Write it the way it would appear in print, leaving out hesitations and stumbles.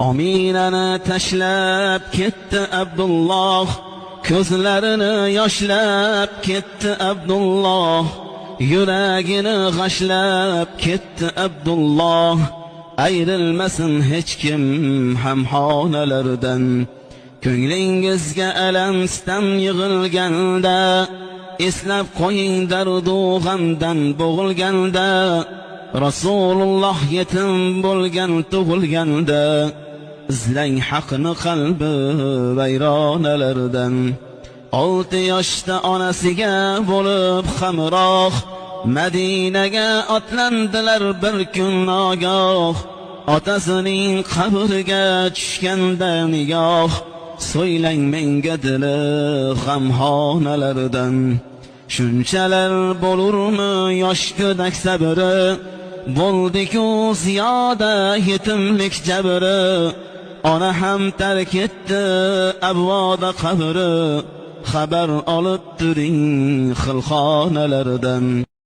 Ominani tashlab ketdi Abdulloh, ko'zlarini yoshlab ketdi Abdulloh, yuragini g'ashlab ketdi Abdulloh. Ayrilmasin hech kim ham xonalardan. Ko'nglingizga alam sitam yig'ilganda, eslab qo'ying dardu g'amdan bo'g'ilganda. Rasululloh yetim bo'lgan tug'ilganda, izlang haqni qalbi vayronalardan. 6 yoshda onasiga bo'lib hamroh, Madinaga otlandilar bir kun nogoh. Otasining qabriga tushganda nigoh, so'ylang menga dili g'amxonalardan. Shunchalar bo'lurmi yosh go'dak sabri, bo'ldi-ku ziyoda yetimlik jabri. Ona ham tark etdi abvoda qabri, xabar olib turing xilxonalardan.